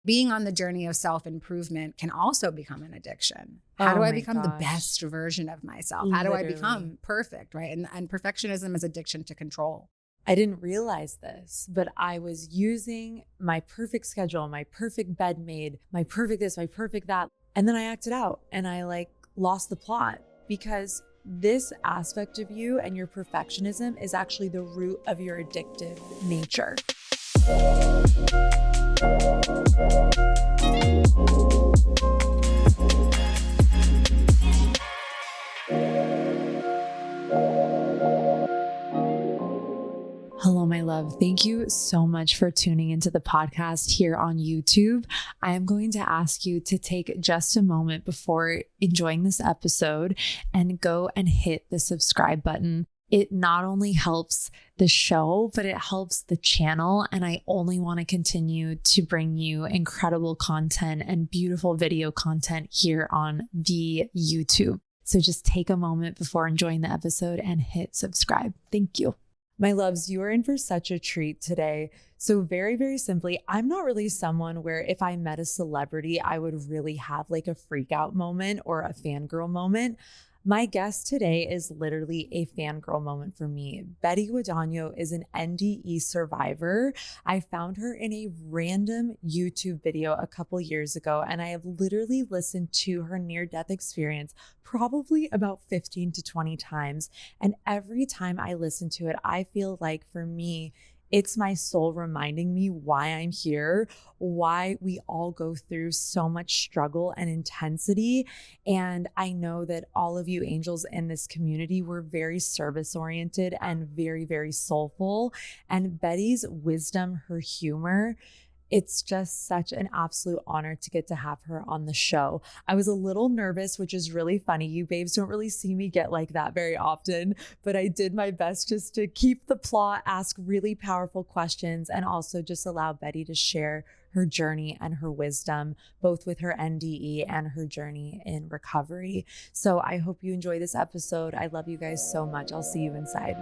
being on the journey of self-improvement can also become an addiction. How do I become the best version of myself? How do I become perfect, right? And perfectionism is addiction to control. I didn't realize this, but I was using my perfect schedule, my perfect bed made, my perfect this, my perfect that. And then I acted out and I lost the plot, because this aspect of you and your perfectionism is actually the root of your addictive nature. Hello, my love. Thank you so much for tuning into the podcast here on YouTube. I am going to ask you to take just a moment before enjoying this episode and go and hit the subscribe button. It not only helps the show, but it helps the channel. And I only want to continue to bring you incredible content and beautiful video content here on the YouTube. So just take a moment before enjoying the episode and hit subscribe. Thank you. My loves, you are in for such a treat today. So very, very simply, I'm not really someone where if I met a celebrity, I would really have a freak out moment or a fangirl moment. My guest today is literally a fangirl moment for me. Betty Guadagno is an NDE survivor. I found her in a random YouTube video a couple years ago, and I have literally listened to her near-death experience probably about 15 to 20 times. And every time I listen to it, I feel like for me, it's my soul reminding me why I'm here, why we all go through so much struggle and intensity. And I know that all of you angels in this community were very service oriented and very, very soulful. And Betty's wisdom, her humor, it's just such an absolute honor to get to have her on the show. I was a little nervous, which is really funny. You babes don't really see me get like that very often, but I did my best just to keep the plot, ask really powerful questions, and also just allow Betty to share her journey and her wisdom, both with her NDE and her journey in recovery. So I hope you enjoy this episode. I love you guys so much. I'll see you inside.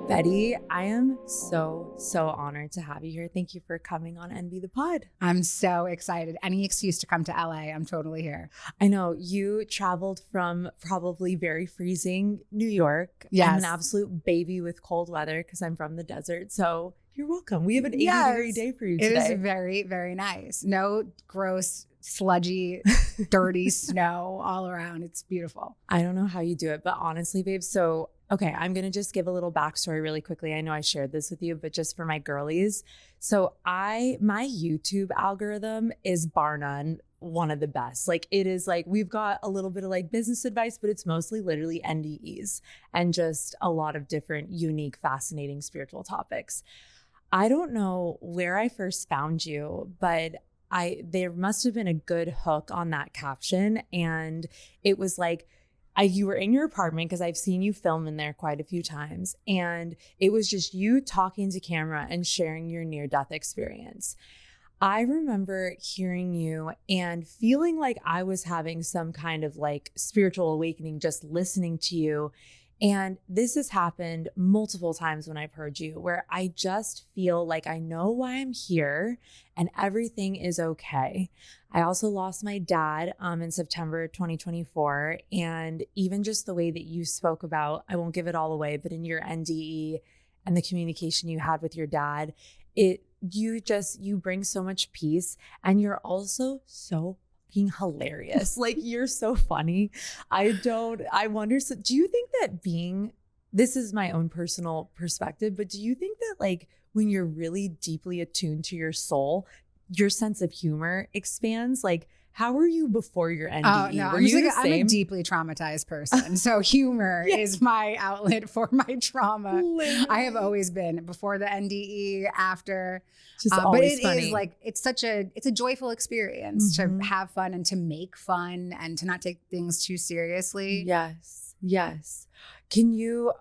Betty, I am so honored to have you here. Thank you for coming on NB the Pod. I'm so excited. Any excuse to come to LA, I'm totally here. I know you traveled from probably very freezing New York. Yes. I'm an absolute baby with cold weather because I'm from the desert. So you're welcome. We have an 80-degree day for you today. It is very, very nice. No gross, sludgy, dirty snow all around. It's beautiful. I don't know how you do it, but honestly, babe, so okay, I'm going to just give a little backstory really quickly. I know I shared this with you, but just for my girlies. So my YouTube algorithm is bar none one of the best. It is we've got a little bit of business advice, but it's mostly literally NDEs and just a lot of different unique, fascinating spiritual topics. I don't know where I first found you, but there must have been a good hook on that caption. And it was you were in your apartment because I've seen you film in there quite a few times. And it was just you talking to camera and sharing your near-death experience. I remember hearing you and feeling like I was having some kind of spiritual awakening just listening to you. And this has happened multiple times when I've heard you, where I just feel like I know why I'm here and everything is okay. I also lost my dad in September 2024. And even just the way that you spoke about, I won't give it all away, but in your NDE and the communication you had with your dad, you bring so much peace, and you're also so hilarious. You're so funny. I wonder, so do you think that this is my own personal perspective, but do you think that when you're really deeply attuned to your soul, your sense of humor expands? How were you before your NDE? Oh, no, I'm a deeply traumatized person. So humor Yes. is my outlet for my trauma. Literally. I have always been before the NDE, after. Just But always it funny. is it's a joyful experience Mhm. to have fun and to make fun and to not take things too seriously. Yes.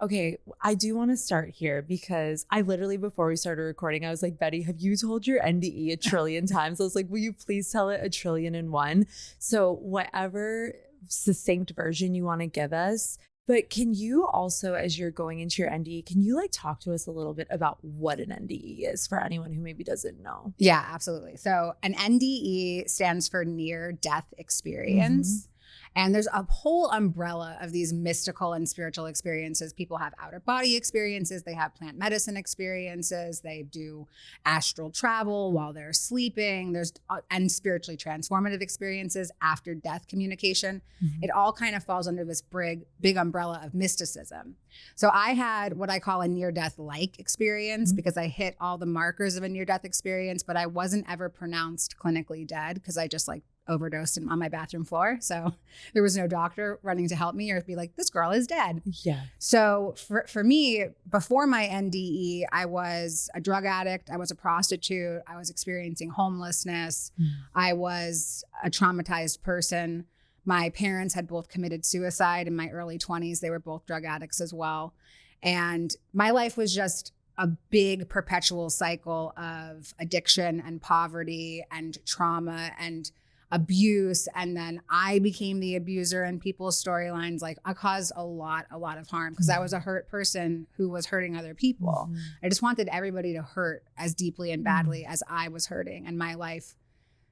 Okay, I do want to start here because I literally, before we started recording, I was like, Betty, have you told your NDE a trillion times? I was like, will you please tell it 1,000,000,001? So whatever succinct version you want to give us, But can you also, as you're going into your NDE, can you like talk to us a little bit about what an NDE is for anyone who maybe doesn't know? Yeah, absolutely. So an NDE stands for near death experience. And there's a whole umbrella of these mystical and spiritual experiences. People have outer body experiences. They have plant medicine experiences. They do astral travel while they're sleeping. There's and spiritually transformative experiences, after death communication. It all kind of falls under this big umbrella of mysticism. So I had what I call a near-death-like experience because I hit all the markers of a near-death experience, but I wasn't ever pronounced clinically dead because I just overdosed on my bathroom floor. So there was no doctor running to help me or be like, this girl is dead. Yeah. So for me, before my NDE, I was a drug addict. I was a prostitute. I was experiencing homelessness. I was a traumatized person. My parents had both committed suicide in my early 20s. They were both drug addicts as well. And my life was just a big perpetual cycle of addiction and poverty and trauma and abuse. And then I became the abuser in people's storylines. I caused a lot of harm because I was a hurt person who was hurting other people. I just wanted everybody to hurt as deeply and badly as I was hurting. And my life,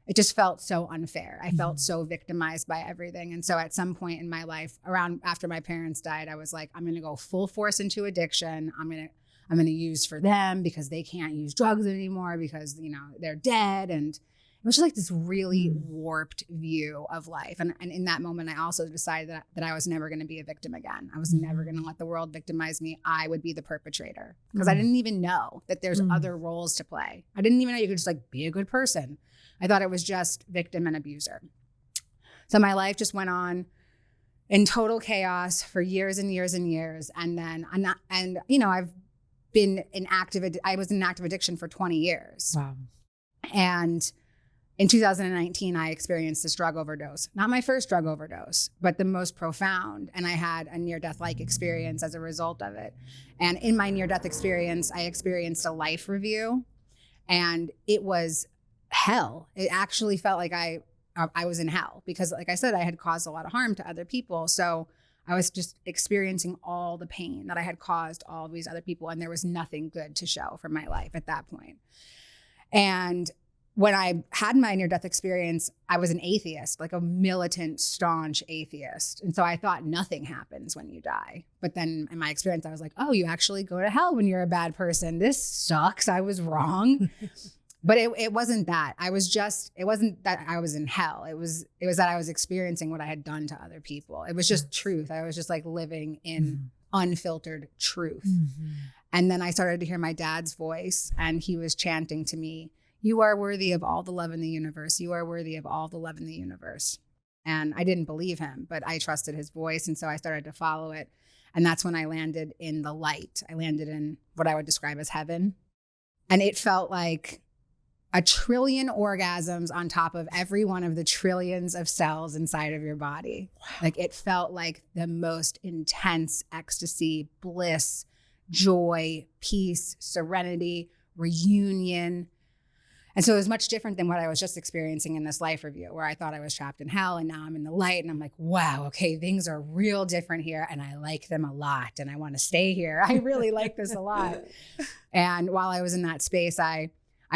it just felt so unfair. I felt so victimized by everything. And so at some point in my life, around after my parents died, I was like, I'm going to go full force into addiction. I'm going to use for them because they can't use drugs anymore because, they're dead. And it was just this really warped view of life. And in that moment, I also decided that I was never going to be a victim again. I was never going to let the world victimize me. I would be the perpetrator because I didn't even know that there's other roles to play. I didn't even know you could just be a good person. I thought it was just victim and abuser. So my life just went on in total chaos for years and years and years. And then I've been I was in active addiction for 20 years. Wow. And in 2019, I experienced this drug overdose. Not my first drug overdose, but the most profound. And I had a near-death-like experience as a result of it. And in my near-death experience, I experienced a life review. And it was hell. It actually felt like I was in hell because, like I said, I had caused a lot of harm to other people. So I was just experiencing all the pain that I had caused all of these other people. And there was nothing good to show from my life at that point. And when I had my near-death experience, I was an atheist, a militant, staunch atheist. And so I thought nothing happens when you die. But then in my experience, I was like, oh, you actually go to hell when you're a bad person. This sucks. I was wrong. But it wasn't that. It wasn't that I was in hell. It was that I was experiencing what I had done to other people. It was just truth. I was just living in unfiltered truth. And then I started to hear my dad's voice, and he was chanting to me, you are worthy of all the love in the universe. You are worthy of all the love in the universe. And I didn't believe him, but I trusted his voice. And so I started to follow it. And that's when I landed in the light. I landed in what I would describe as heaven. And it felt like a trillion orgasms on top of every one of the trillions of cells inside of your body. Wow. It felt like the most intense ecstasy, bliss, joy, peace, serenity, reunion. And so it was much different than what I was just experiencing in this life review, where I thought I was trapped in hell and now I'm in the light and I'm like, wow, okay, things are real different here and I like them a lot and I want to stay here. I really like this a lot. And while I was in that space, I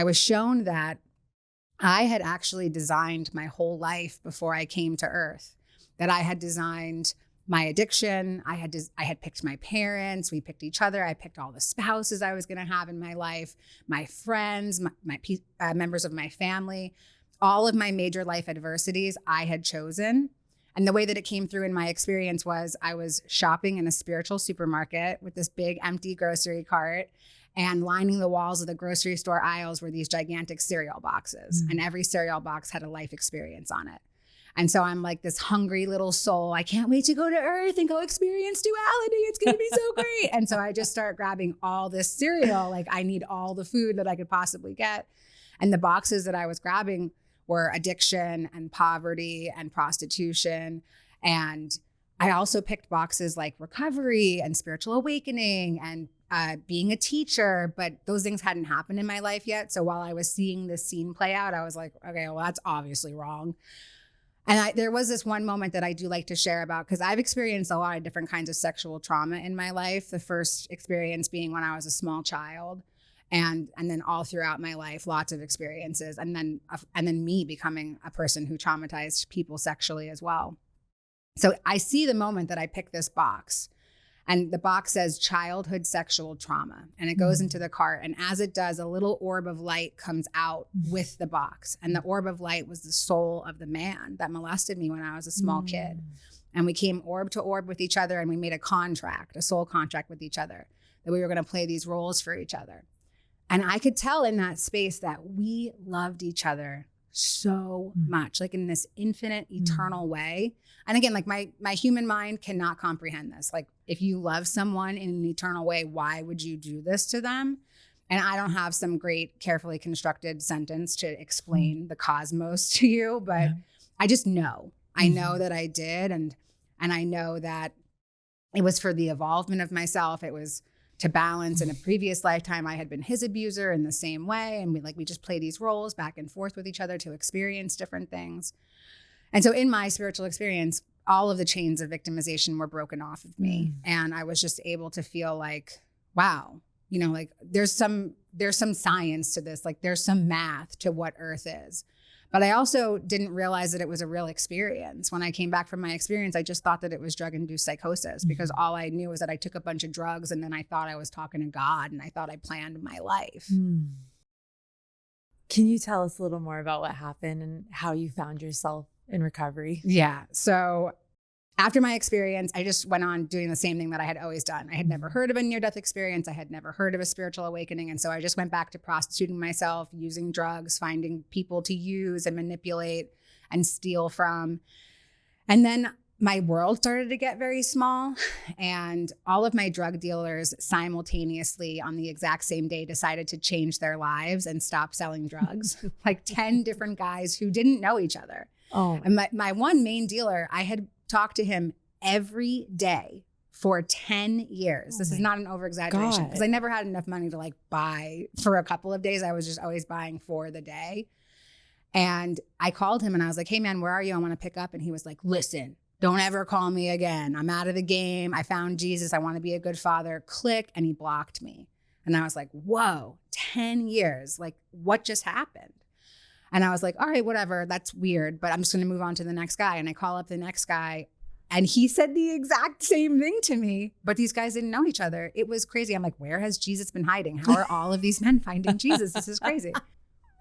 was shown that I had actually designed my whole life before I came to Earth, that I had designed my addiction. I had picked my parents. We picked each other. I picked all the spouses I was going to have in my life, my friends, my members of my family. All of my major life adversities I had chosen. And the way that it came through in my experience was I was shopping in a spiritual supermarket with this big empty grocery cart, and lining the walls of the grocery store aisles were these gigantic cereal boxes. And every cereal box had a life experience on it. And so I'm like this hungry little soul. I can't wait to go to Earth and go experience duality. It's going to be so great. And so I just start grabbing all this cereal. I need all the food that I could possibly get. And the boxes that I was grabbing were addiction and poverty and prostitution. And I also picked boxes like recovery and spiritual awakening and being a teacher, but those things hadn't happened in my life yet. So while I was seeing this scene play out, I was like, okay, well, that's obviously wrong. And there was this one moment that I do like to share about, because I've experienced a lot of different kinds of sexual trauma in my life. The first experience being when I was a small child, and then all throughout my life, lots of experiences, and then me becoming a person who traumatized people sexually as well. So I see the moment that I pick this box, and the box says childhood sexual trauma, and it goes into the cart. And as it does, a little orb of light comes out with the box. And the orb of light was the soul of the man that molested me when I was a small kid. And we came orb to orb with each other, and we made a contract, a soul contract with each other, that we were going to play these roles for each other. And I could tell in that space that we loved each other so much, like in this infinite, eternal way. And again, like my human mind cannot comprehend this. Like, if you love someone in an eternal way, why would you do this to them? And I don't have some great, carefully constructed sentence to explain the cosmos to you, but I just know. I know that I did, and I know that it was for the evolvement of myself. It was to balance. In a previous lifetime, I had been his abuser in the same way. And we just play these roles back and forth with each other to experience different things. And so in my spiritual experience, all of the chains of victimization were broken off of me. And I was just able to feel like, wow, like there's some science to this. Like, there's some math to what Earth is. But I also didn't realize that it was a real experience. When I came back from my experience, I just thought that it was drug-induced psychosis, because all I knew was that I took a bunch of drugs, and then I thought I was talking to God, and I thought I planned my life. Can you tell us a little more about what happened and how you found yourself in recovery? Yeah. So after my experience, I just went on doing the same thing that I had always done. I had never heard of a near-death experience. I had never heard of a spiritual awakening. And so I just went back to prostituting myself, using drugs, finding people to use and manipulate and steal from. And then my world started to get very small. And all of my drug dealers simultaneously on the exact same day decided to change their lives and stop selling drugs. Like 10 different guys who didn't know each other. Oh. And my one main dealer, I had talked to him every day for 10 years. This is not an over-exaggeration, because I never had enough money to buy for a couple of days. I was just always buying for the day. And I called him and I was like, hey man, where are you? I want to pick up. And he was like, listen, don't ever call me again. I'm out of the game. I found Jesus. I want to be a good father. Click. And he blocked me. And I was like, whoa, 10 years. Like, what just happened? And I was like, all right, whatever. That's weird, but I'm just going to move on to the next guy. And I call up the next guy, and he said the exact same thing to me, but these guys didn't know each other. It was crazy. I'm like, where has Jesus been hiding? How are all of these men finding Jesus? This is crazy.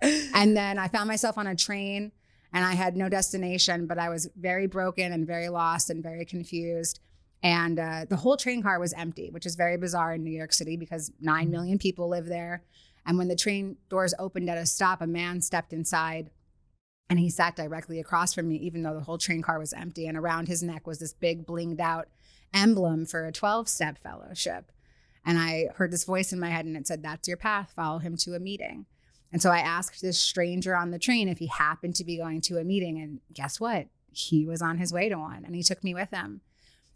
And then I found myself on a train, and I had no destination, but I was very broken and very lost and very confused. And the whole train car was empty, which is very bizarre in New York City, because 9 million people live there. And when the train doors opened at a stop, a man stepped inside, and he sat directly across from me, even though the whole train car was empty. And around his neck was this big blinged out emblem for a 12-step fellowship. And I heard this voice in my head, and it said, that's your path, follow him to a meeting. And so I asked this stranger on the train if he happened to be going to a meeting. And guess what? He was on his way to one, and he took me with him.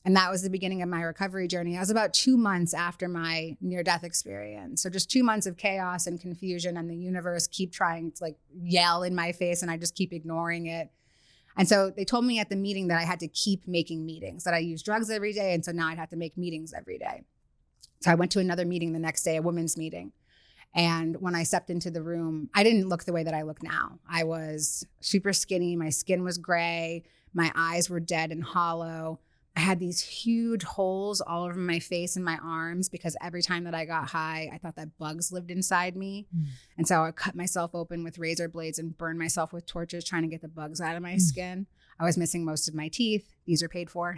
And that was the beginning of my recovery journey. I was about 2 months after my near-death experience. So just 2 months of chaos and confusion, and the universe keep trying to yell in my face, and I just keep ignoring it. And so they told me at the meeting that I had to keep making meetings, that I used drugs every day. And so now I'd have to make meetings every day. So I went to another meeting the next day, a women's meeting. And when I stepped into the room, I didn't look the way that I look now. I was super skinny. My skin was gray. My eyes were dead and hollow. I had these huge holes all over my face and my arms, because every time that I got high, I thought that bugs lived inside me. And so I would cut myself open with razor blades and burn myself with torches trying to get the bugs out of my skin. I was missing most of my teeth. These are paid for.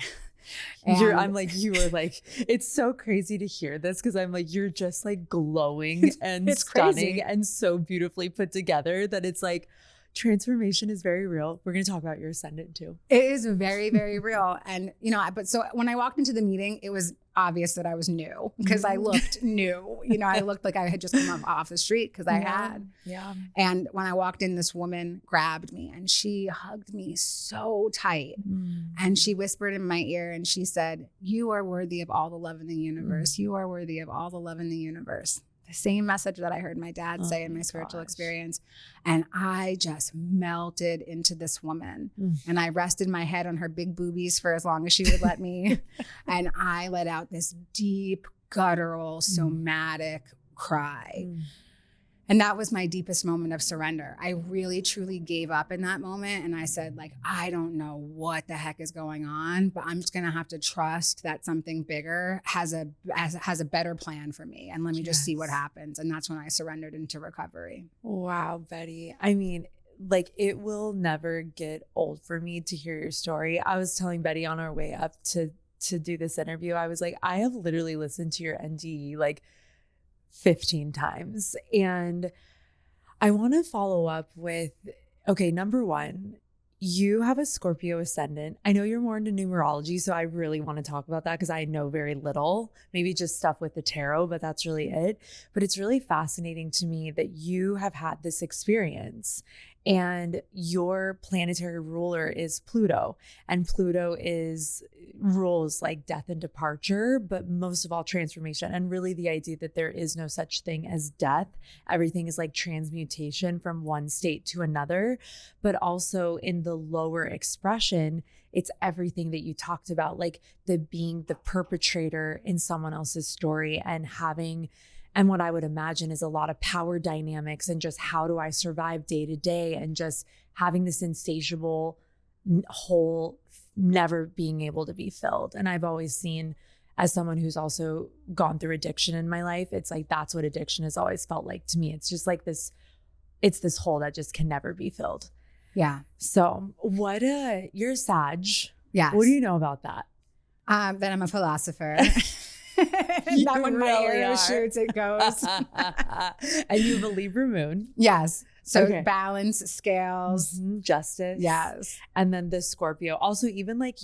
I'm like, you were like, it's so crazy to hear this, because I'm like, you're just glowing and it's stunning crazy. And so beautifully put together that it's like, transformation is very real. We're going to talk about your ascendant too. It is very, very real. And, but so when I walked into the meeting, it was obvious that I was new, because I looked new. I looked like I had just come off the street, because I had. Yeah. And when I walked in, this woman grabbed me and she hugged me so tight. And she whispered in my ear and she said, you are worthy of all the love in the universe. You are worthy of all the love in the universe. the same message that I heard my dad say in my spiritual experience. And I just melted into this woman. And I rested my head on her big boobies for as long as she would let me. And I let out this deep, guttural, somatic cry. And that was my deepest moment of surrender. I really, truly gave up in that moment. And I said, like, I don't know what the heck is going on, but I'm just going to have to trust that something bigger has a better plan for me. And let me just see what happens. And that's when I surrendered into recovery. Wow, Betty. I mean, like, it will never get old for me to hear your story. I was telling Betty on our way up to do this interview, I was like, I have literally listened to your NDE like 15 times. And I want to follow up with, okay, number one, you have a Scorpio ascendant. I know you're more into numerology, so I really want to talk about that because I know very little, maybe just stuff with the tarot, but that's really it. But it's really fascinating to me that you have had this experience. And your planetary ruler is Pluto, and Pluto rules like death and departure, but most of all transformation. And really the idea that there is no such thing as death. Everything is like transmutation from one state to another, but also in the lower expression, it's everything that you talked about, like being the perpetrator in someone else's story and what I would imagine is a lot of power dynamics and just how do I survive day to day and just having this insatiable hole never being able to be filled. And I've always seen, as someone who's also gone through addiction in my life, it's like that's what addiction has always felt like to me. It's just like it's this hole that just can never be filled. Yeah. So you're Sag. Yes. What do you know about that? That I'm a philosopher. Not when my arrow shoots, it goes. And you have a Libra moon. Yes. So Okay. balance, scales. Justice. Yes. And then the Scorpio. Also, even like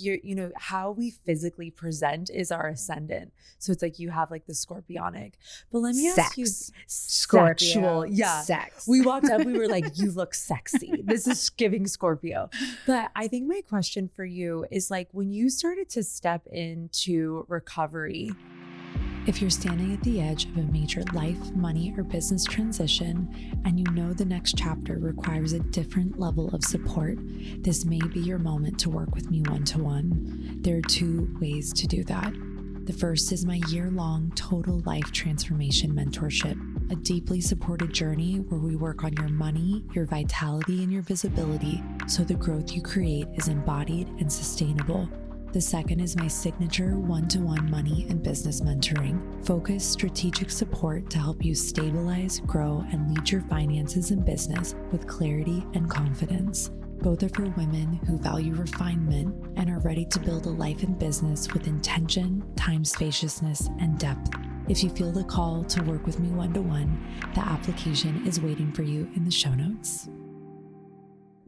how we physically present is our ascendant. So it's like you have like the scorpionic. But let me ask you, Scorpio. sexual. Yeah. Sex. We walked up, we were like, you look sexy. This is giving Scorpio. But I think my question for you is like, when you started to step into recovery, if you're standing at the edge of a major life, money, or business transition, and you know the next chapter requires a different level of support, this may be your moment to work with me one-to-one. There are 2 ways to do that. The first is my year-long total life transformation mentorship, a deeply supported journey where we work on your money, your vitality, and your visibility so the growth you create is embodied and sustainable. The second is my signature one-to-one money and business mentoring, focused strategic support to help you stabilize, grow, and lead your finances and business with clarity and confidence. Both are for women who value refinement and are ready to build a life and business with intention, time spaciousness, and depth. If you feel the call to work with me one-to-one, the application is waiting for you in the show notes.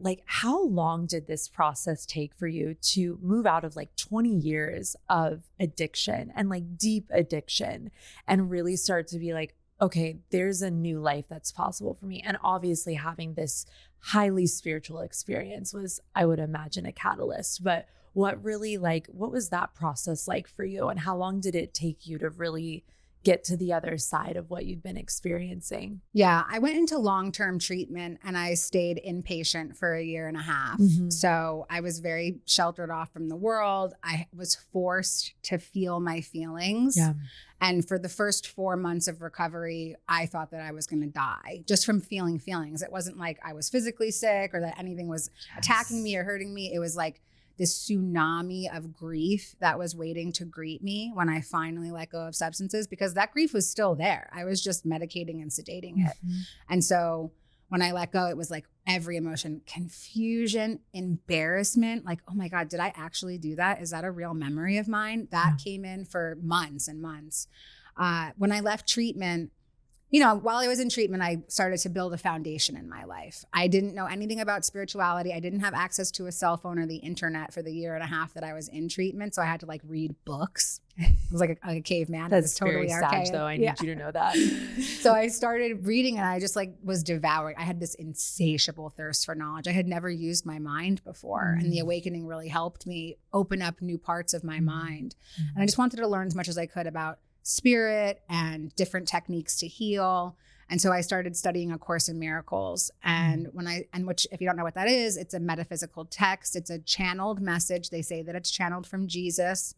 Like, how long did this process take for you to move out of like 20 years of addiction and like deep addiction and really start to be like, okay, there's a new life that's possible for me? And obviously having this highly spiritual experience was, I would imagine, a catalyst. But what was that process like for you? And how long did it take you to really get to the other side of what you'd been experiencing? Yeah, I went into long-term treatment and I stayed inpatient for 1.5 years. So I was very sheltered off from the world. I was forced to feel my feelings. Yeah. And for the first 4 months of recovery, I thought that I was going to die just from feeling feelings. It wasn't like I was physically sick or that anything was attacking me or hurting me. It was like this tsunami of grief that was waiting to greet me when I finally let go of substances, because that grief was still there. I was just medicating and sedating it. And so when I let go, it was like every emotion, confusion, embarrassment, like, oh my God, did I actually do that? Is that a real memory of mine? That came in for months and months. When I left treatment, while I was in treatment, I started to build a foundation in my life. I didn't know anything about spirituality. I didn't have access to a cell phone or the internet for the 1.5 years that I was in treatment. So I had to like read books. I was like a caveman. That's totally very archaic. sad, though. I need you to know that. So I started reading and I just like was devouring. I had this insatiable thirst for knowledge. I had never used my mind before. And the awakening really helped me open up new parts of my mind. And I just wanted to learn as much as I could about spirit and different techniques to heal. And so I started studying A Course in Miracles. And which, if you don't know what that is, it's a metaphysical text. It's a channeled message. They say that it's channeled from Jesus.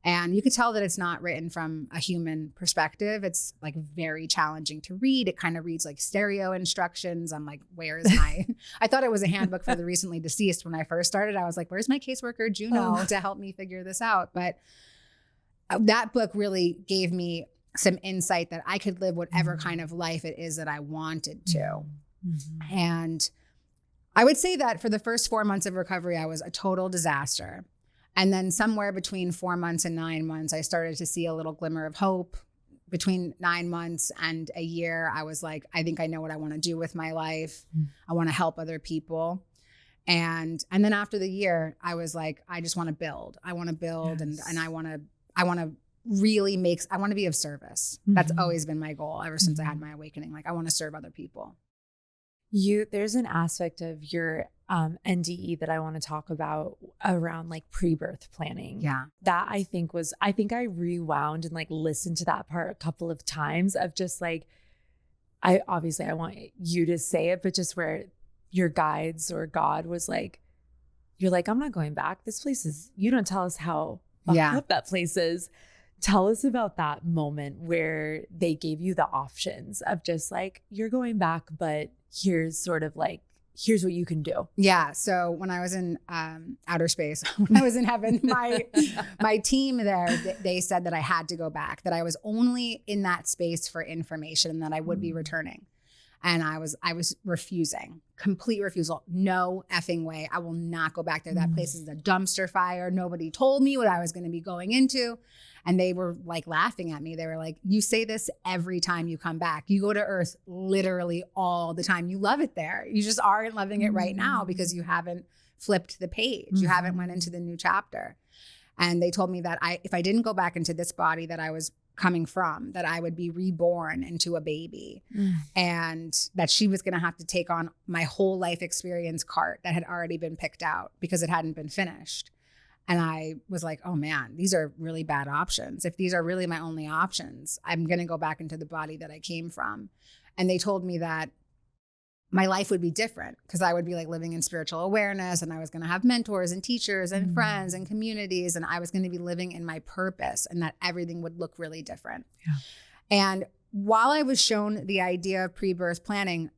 And you could tell that it's not written from a human perspective. It's like very challenging to read. It kind of reads like stereo instructions. I'm like, where is my, I thought it was a handbook for the recently deceased when I first started. I was like, where's my caseworker Juno to help me figure this out? But that book really gave me some insight that I could live whatever kind of life it is that I wanted to. And I would say that for the first 4 months of recovery, I was a total disaster. And then somewhere between 4 months and 9 months, I started to see a little glimmer of hope. Between 9 months and a year, I was like, I think I know what I want to do with my life. I want to help other people. And then after the year, I was like, I just want to build. I want to build and I want to really I want to be of service. That's always been my goal ever since I had my awakening. Like, I want to serve other people. There's an aspect of your NDE that I want to talk about around like pre-birth planning. Yeah. That I think I rewound and like listened to that part a couple of times of just like, I want you to say it, but just where your guides or God was like, you're like, I'm not going back. This place is, you don't tell us how fucked up that place is. Tell us about that moment where they gave you the options of just like, you're going back, but here's sort of like, here's what you can do. Yeah. So when I was in outer space, when I was in heaven, my team there, they said that I had to go back, that I was only in that space for information and that I would be returning. And I was refusing, complete refusal. No effing way. I will not go back there. That place is a dumpster fire. Nobody told me what I was going to be going into. And they were like laughing at me. They were like, you say this every time you come back. You go to Earth literally all the time. You love it there. You just aren't loving it right now because you haven't flipped the page. You haven't went into the new chapter. And they told me that if I didn't go back into this body that I was coming from, that I would be reborn into a baby and that she was going to have to take on my whole life experience cart that had already been picked out because it hadn't been finished. And I was like, oh man, these are really bad options. If these are really my only options, I'm going to go back into the body that I came from. And they told me that my life would be different because I would be like living in spiritual awareness and I was going to have mentors and teachers and friends and communities. And I was going to be living in my purpose and that everything would look really different. Yeah. And while I was shown the idea of pre-birth planning,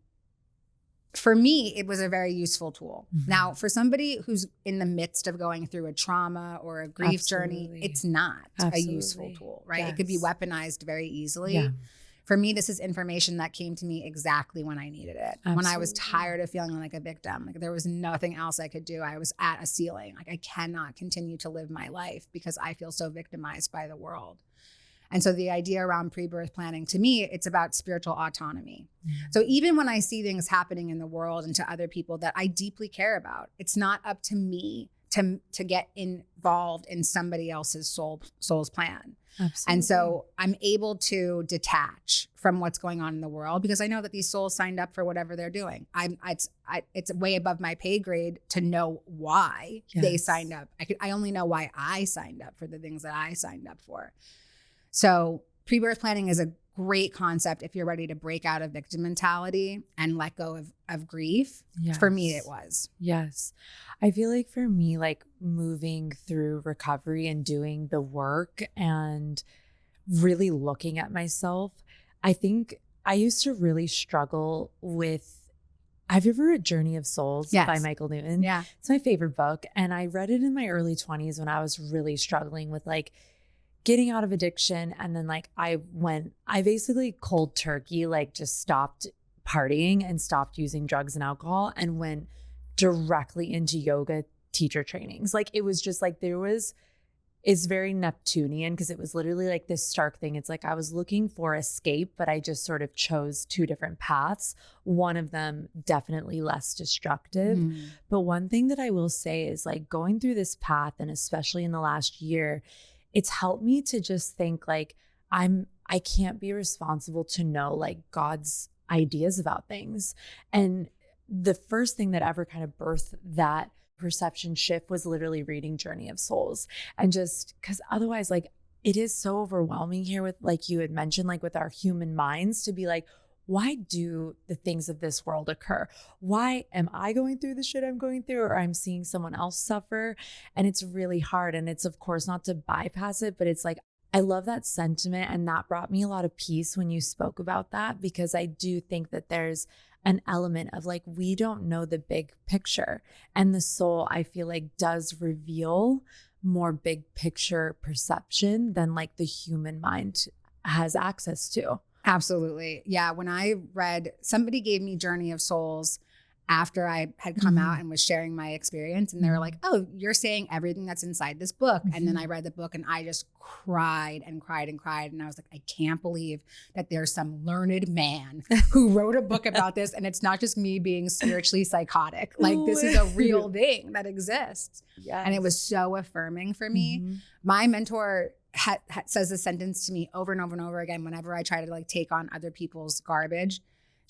for me, it was a very useful tool. Now, for somebody who's in the midst of going through a trauma or a grief journey, it's not a useful tool, right? Yes. It could be weaponized very easily. Yeah. For me, this is information that came to me exactly when I needed it. Absolutely. When I was tired of feeling like a victim, like there was nothing else I could do. I was at a ceiling. Like I cannot continue to live my life because I feel so victimized by the world. And so the idea around pre-birth planning, to me, it's about spiritual autonomy. So even when I see things happening in the world and to other people that I deeply care about, it's not up to me to get involved in somebody else's soul's plan. Absolutely. And so I'm able to detach from what's going on in the world because I know that these souls signed up for whatever they're doing. It's way above my pay grade to know why they signed up. I only know why I signed up for the things that I signed up for. So pre-birth planning is a great concept if you're ready to break out of victim mentality and let go of grief. Yes. For me, it was. Yes. I feel like for me, like moving through recovery and doing the work and really looking at myself, I think I used to really struggle with, have you ever read Journey of Souls by Michael Newton? Yeah. It's my favorite book. And I read it in my early 20s when I was really struggling with like getting out of addiction. And then like I basically cold turkey, like just stopped partying and stopped using drugs and alcohol and went directly into yoga teacher trainings. Like it was just like it's very Neptunian because it was literally like this stark thing. It's like I was looking for escape, but I just sort of chose two different paths. One of them definitely less destructive. But one thing that I will say is like going through this path, and especially in the last year, it's helped me to just think like I can't be responsible to know like God's ideas about things. And the first thing that ever kind of birthed that perception shift was literally reading Journey of Souls. And just because otherwise, like it is so overwhelming here with, like you had mentioned, like with our human minds, to be like, why do the things of this world occur? Why am I going through the shit I'm going through, or I'm seeing someone else suffer? And it's really hard. And it's, of course, not to bypass it, but it's like, I love that sentiment. And that brought me a lot of peace when you spoke about that, because I do think that there's an element of like, we don't know the big picture. And the soul, I feel like, does reveal more big picture perception than like the human mind has access to. Absolutely. Yeah. When I read, somebody gave me Journey of Souls after I had come out and was sharing my experience. And they were like, oh, you're saying everything that's inside this book. And then I read the book and I just cried and cried and cried. And I was like, I can't believe that there's some learned man who wrote a book about this. And it's not just me being spiritually psychotic. Like, this is a real thing that exists. Yes. And it was so affirming for me. My mentor says this sentence to me over and over and over again whenever I try to like take on other people's garbage.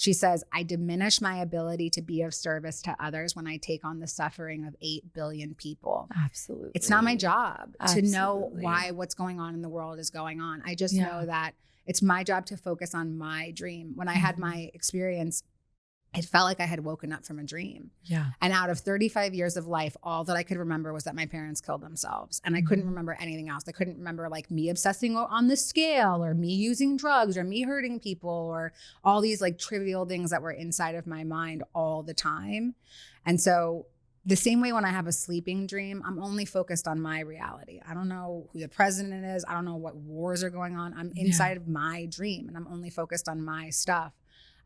She says, I diminish my ability to be of service to others when I take on the suffering of 8 billion people. Absolutely. It's not my job to know why what's going on in the world is going on. I just know that it's my job to focus on my dream. When I had my experience, it felt like I had woken up from a dream. Yeah. And out of 35 years of life, all that I could remember was that my parents killed themselves. And I couldn't remember anything else. I couldn't remember like me obsessing on the scale, or me using drugs, or me hurting people, or all these like trivial things that were inside of my mind all the time. And so the same way when I have a sleeping dream, I'm only focused on my reality. I don't know who the president is. I don't know what wars are going on. I'm inside of my dream and I'm only focused on my stuff.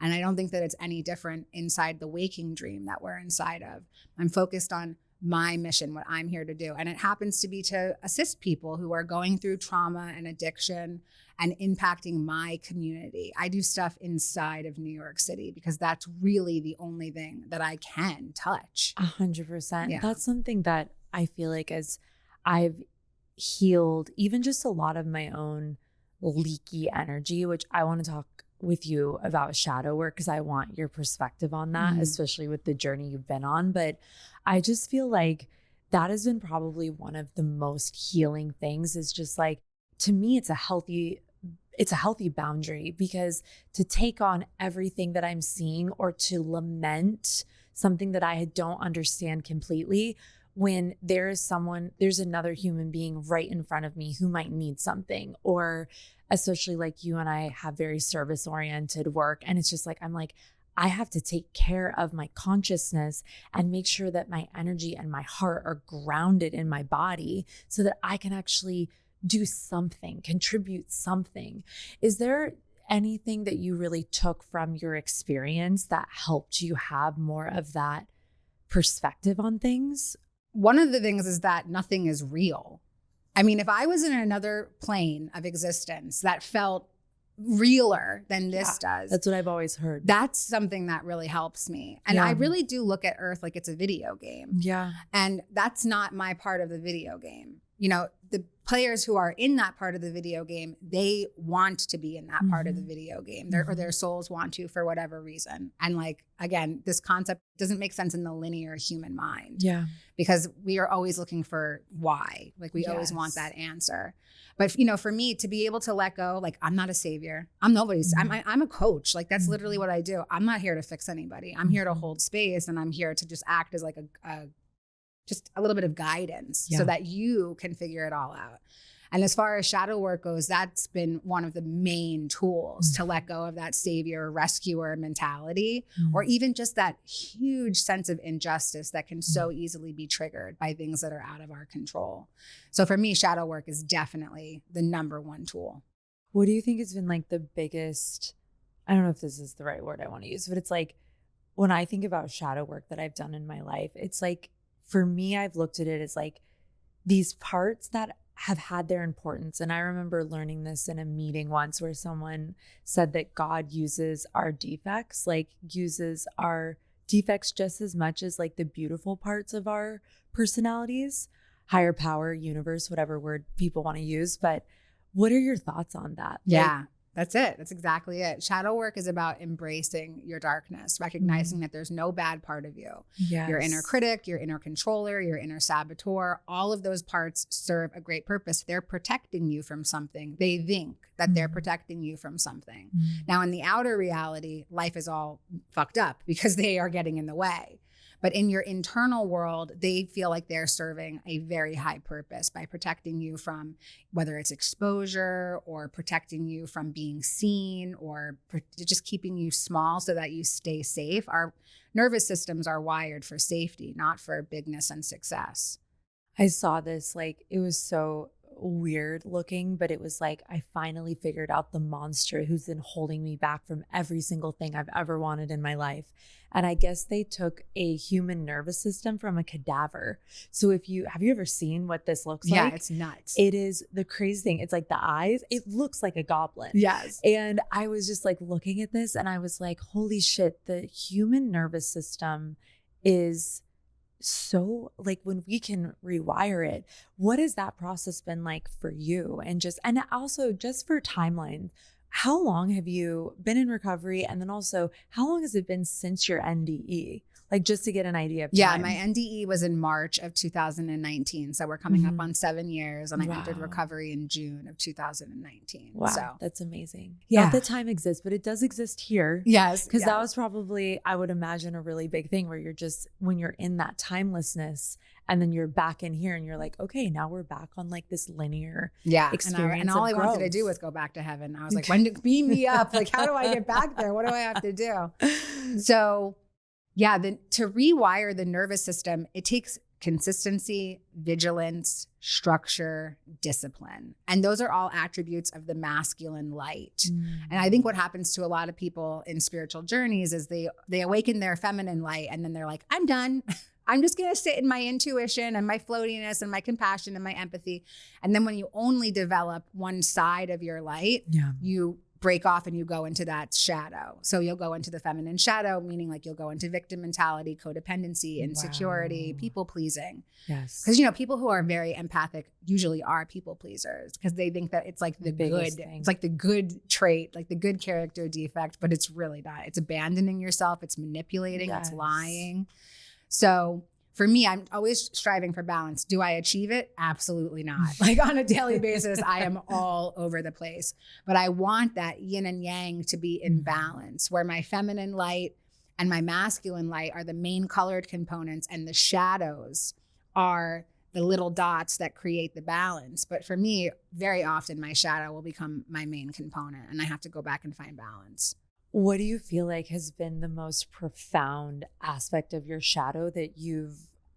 And I don't think that it's any different inside the waking dream that we're inside of. I'm focused on my mission, what I'm here to do. And it happens to be to assist people who are going through trauma and addiction and impacting my community. I do stuff inside of New York City because that's really the only thing that I can touch. 100%. Yeah. That's something that I feel like as I've healed even just a lot of my own leaky energy, which I want to talk with you about shadow work because I want your perspective on that, especially with the journey you've been on. But I just feel like that has been probably one of the most healing things, is just like, to me, it's a healthy boundary, because to take on everything that I'm seeing or to lament something that I don't understand completely, when there's another human being right in front of me who might need something, or especially like you and I have very service oriented work. And it's just like, I'm like, I have to take care of my consciousness and make sure that my energy and my heart are grounded in my body so that I can actually do something, contribute something. Is there anything that you really took from your experience that helped you have more of that perspective on things? One of the things is that nothing is real. I mean, if I was in another plane of existence that felt realer than this does. That's what I've always heard. That's something that really helps me. And I really do look at Earth like it's a video game. Yeah. And that's not my part of the video game. You know, the players who are in that part of the video game, they want to be in that part of the video game. Or their souls want to, for whatever reason. And like, again, this concept doesn't make sense in the linear human mind. Yeah. Because we are always looking for why. Like, we always want that answer. But, you know, for me to be able to let go, like, I'm not a savior. I'm nobody's. I'm a coach. Like, that's literally what I do. I'm not here to fix anybody. I'm here to hold space, and I'm here to just act as like just a little bit of guidance so that you can figure it all out. And as far as shadow work goes, that's been one of the main tools to let go of that savior, rescuer mentality, or even just that huge sense of injustice that can so easily be triggered by things that are out of our control. So for me, shadow work is definitely the number one tool. What do you think has been like the biggest, I don't know if this is the right word I want to use, but it's like, when I think about shadow work that I've done in my life, it's like, for me, I've looked at it as like these parts that have had their importance. And I remember learning this in a meeting once where someone said that God uses our defects, like uses our defects just as much as like the beautiful parts of our personalities, higher power, universe, whatever word people want to use. But what are your thoughts on that? Yeah. Like, That's it. That's exactly it. Shadow work is about embracing your darkness, recognizing that there's no bad part of you. Yes. Your inner critic, your inner controller, your inner saboteur, all of those parts serve a great purpose. They're protecting you from something. They think that they're protecting you from something. Now, in the outer reality, life is all fucked up because they are getting in the way. But in your internal world, they feel like they're serving a very high purpose by protecting you from whether it's exposure or protecting you from being seen or just keeping you small so that you stay safe. Our nervous systems are wired for safety, not for bigness and success. I saw this, like, it was so weird looking, but it was like, I finally figured out the monster who's been holding me back from every single thing I've ever wanted in my life. And I guess they took a human nervous system from a cadaver. So have you ever seen what this looks like? Yeah, it's nuts. It is the crazy thing. It's like the eyes, it looks like a goblin. Yes. And I was just like looking at this and I was like, holy shit, the human nervous system is so, like, when we can rewire it, what has that process been like for you? And also just for timeline, how long have you been in recovery? And then also, how long has it been since your NDE? Like, just to get an idea of time. Yeah, my NDE was in March of 2019. So we're coming up on 7 years, and I entered recovery in June of 2019. Wow, so that's amazing. Yeah. Not that time exists, but it does exist here. Yes. Because that was probably, I would imagine, a really big thing where you're just, when you're in that timelessness and then you're back in here and you're like, okay, now we're back on like this linear experience. And all I wanted to do was go back to heaven. I was like, when beam me up? Like, how do I get back there? What do I have to do? So yeah, to rewire the nervous system, it takes consistency, vigilance, structure, discipline. And those are all attributes of the masculine light. And I think what happens to a lot of people in spiritual journeys is they awaken their feminine light and then they're like, I'm done. I'm just going to sit in my intuition and my floatiness and my compassion and my empathy. And then when you only develop one side of your light, you break off and you go into that shadow. So you'll go into the feminine shadow, meaning like you'll go into victim mentality, codependency, insecurity, people pleasing. Yes. Because, people who are very empathic usually are people pleasers because they think that it's like the good, it's like the good trait, like the good character defect, but it's really not. It's abandoning yourself. It's manipulating. It's lying. So for me, I'm always striving for balance. Do I achieve it? Absolutely not. Like on a daily basis, I am all over the place. But I want that yin and yang to be in balance, where my feminine light and my masculine light are the main colored components and the shadows are the little dots that create the balance. But for me, very often my shadow will become my main component and I have to go back and find balance. What do you feel like has been the most profound aspect of your shadow that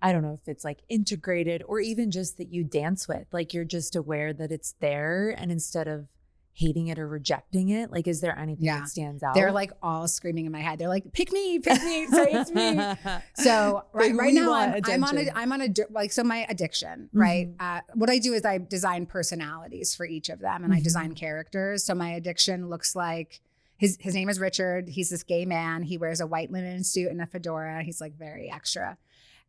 I don't know if it's like integrated or even just that you dance with, like you're just aware that it's there and instead of hating it or rejecting it, like, is there anything that stands out? They're like all screaming in my head. They're like, pick me, say it's me. So right now I'm on a, like, so my addiction, right? What I do is I design personalities for each of them and I design characters. So my addiction looks like, his name is Richard. He's this gay man. He wears a white linen suit and a fedora. He's like very extra.